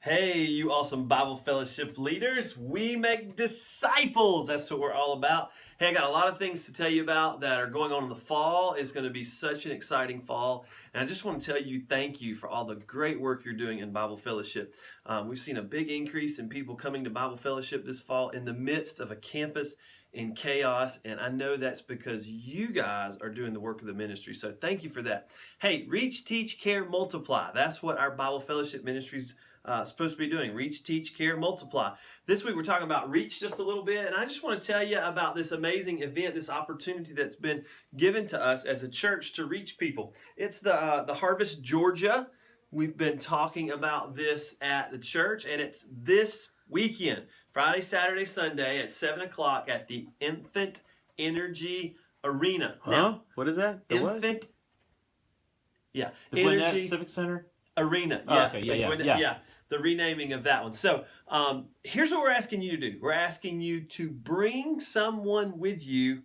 Hey, you awesome Bible Fellowship leaders. We make disciples. That's what we're all about. Hey, I got a lot of things to tell you about that are going on in the fall. It's going to be such an exciting fall. And I just want to tell you thank you for all the great work you're doing in Bible Fellowship. We've seen a big increase in people coming to Bible Fellowship this fall in the midst of a campus in chaos, and I know that's because you guys are doing the work of the ministry, so thank you for that. Hey, reach, teach, care, multiply. That's what our Bible Fellowship ministries supposed to be doing. Reach, teach, care, multiply. This week we're talking about reach just a little bit, and I just want to tell you about this amazing event, this opportunity that's been given to us as a church to reach people. It's the Harvest Georgia. We've been talking about this at the church, and it's this weekend, Friday, Saturday, Sunday at 7 o'clock at the Infant Energy Arena. Now, what is that? The Infant, yeah, the Energy Gwinnett Civic Center Arena. Oh, Yeah, okay, yeah. The renaming of that one. So here's what we're asking you to do. We're asking you to bring someone with you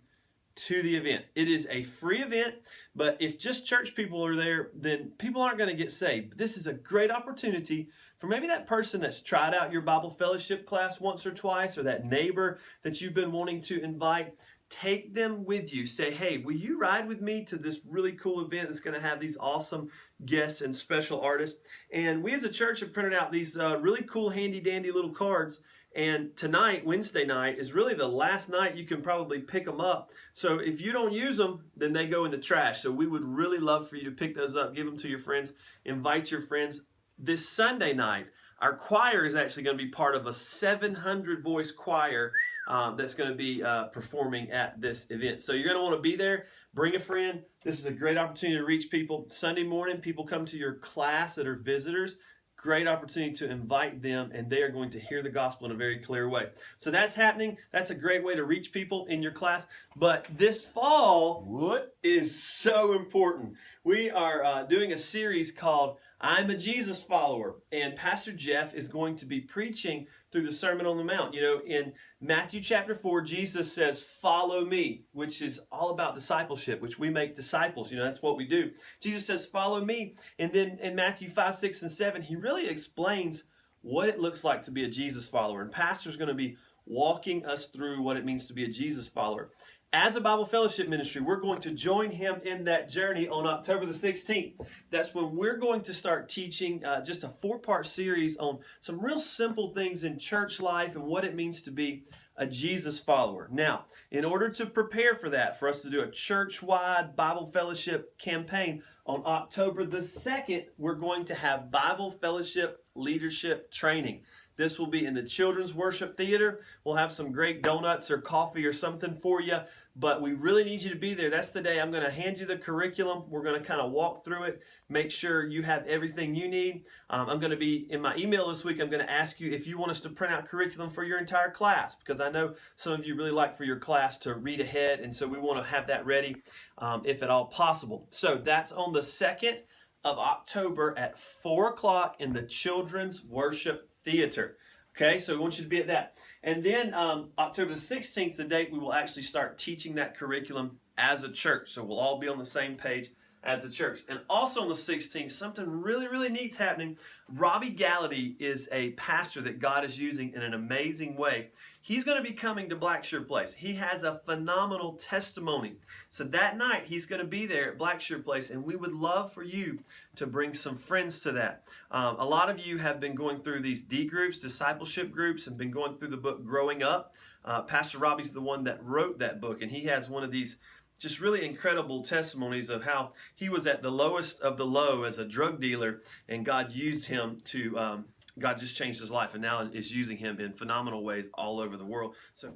to the event. It is a free event, but if just church people are there, then people aren't going to get saved. This is a great opportunity for maybe that person that's tried out your Bible fellowship class once or twice, or that neighbor that you've been wanting to invite. Take them with you. Say, hey, will you ride with me to this really cool event that's going to have these awesome guests and special artists? And we as a church have printed out these really cool, handy dandy little cards. And tonight, Wednesday night, is really the last night you can probably pick them up. So if you don't use them, then they go in the trash. So we would really love for you to pick those up, give them to your friends, invite your friends. This Sunday night, our choir is actually going to be part of a 700 voice choir that's going to be performing at this event. So you're going to want to be there. Bring a friend. This is a great opportunity to reach people. Sunday morning, people come to your class that are visitors. Great opportunity to invite them, and they are going to hear the gospel in a very clear way. So that's happening. That's a great way to reach people in your class. But this fall is so important. We are doing a series called I'm a Jesus Follower, and Pastor Jeff is going to be preaching through the Sermon on the Mount. You know, in Matthew chapter 4, Jesus says, follow me, which is all about discipleship, which we make disciples. You know, that's what we do. Jesus says, follow me. And then in Matthew 5, 6, and 7, he really explains what it looks like to be a Jesus follower. And Pastor's going to be walking us through what it means to be a Jesus follower. As a Bible Fellowship ministry, we're going to join him in that journey on October the 16th. That's when we're going to start teaching just a 4-part series on some real simple things in church life and what it means to be a Jesus follower. Now, in order to prepare for that, for us to do a church-wide Bible Fellowship campaign, on October the 2nd, we're going to have Bible Fellowship leadership training. This will be in the Children's Worship Theater. We'll have some great donuts or coffee or something for you, but we really need you to be there. That's the day I'm going to hand you the curriculum. We're going to kind of walk through it, make sure you have everything you need. I'm going to be, in my email this week, I'm going to ask you if you want us to print out curriculum for your entire class, because I know some of you really like for your class to read ahead, and so we want to have that ready if at all possible. So that's on the 2nd of October at 4 o'clock in the Children's Worship Theater. Okay, so we want you to be at that. And then October the 16th, the date we will actually start teaching that curriculum as a church. So we'll all be on the same page as a church. And also on the 16th, something really, really neat's happening. Robbie Gallaty is a pastor that God is using in an amazing way. He's going to be coming to Blackshear Place. He has a phenomenal testimony. So that night, he's going to be there at Blackshear Place, and we would love for you to bring some friends to that. A lot of you have been going through these D groups, discipleship groups, and been going through the book Growing Up. Pastor Robbie's the one that wrote that book, and he has one of these just really incredible testimonies of how he was at the lowest of the low as a drug dealer, and God used him to, God just changed his life, and now is using him in phenomenal ways all over the world. So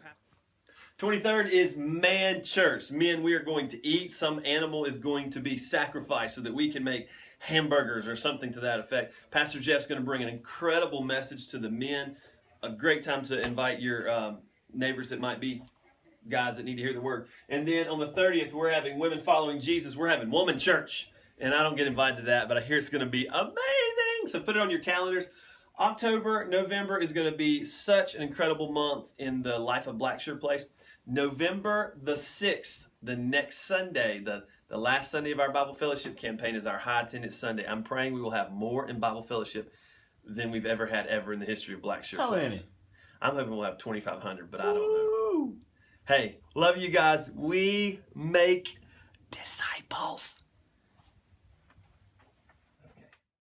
23rd is Man Church. Men, we are going to eat. Some animal is going to be sacrificed so that we can make hamburgers or something to that effect. Pastor Jeff's going to bring an incredible message to the men. A great time to invite your neighbors that might be guys that need to hear the word. And then on the 30th, we're having Women Following Jesus. We're having Woman Church. And I don't get invited to that, but I hear it's going to be amazing. So put it on your calendars. October, November is going to be such an incredible month in the life of Blackshear Place. November the 6th, the next Sunday, the last Sunday of our Bible Fellowship campaign is our high attendance Sunday. I'm praying we will have more in Bible Fellowship than we've ever had in the history of Black Shirt How Place. many? I'm hoping we'll have 2,500, but I don't know. Woo! Hey, love you guys. We make disciples.